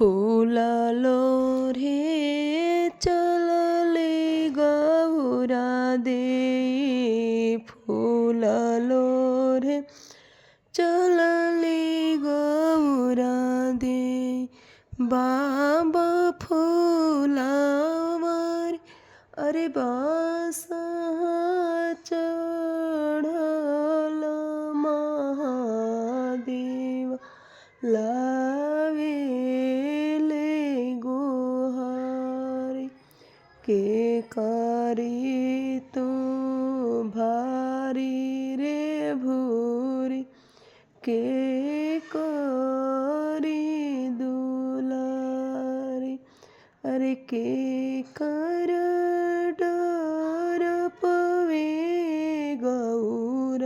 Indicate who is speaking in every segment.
Speaker 1: फुलालो रे चलले गौरा दे, फुलालो रे चलले गौरा दे। बाबा फुलावर अरे बासा चढ़ल महादेव, लावेले गुहारी। के करी तू भारी रे भूरी, के करी दुलारी। अरे के कर डर पवे गौर,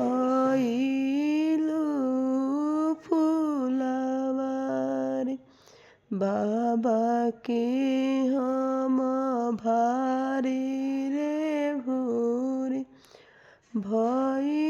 Speaker 1: आइलू फुलवारी। बाबा के हम भारी रे भूरी, भई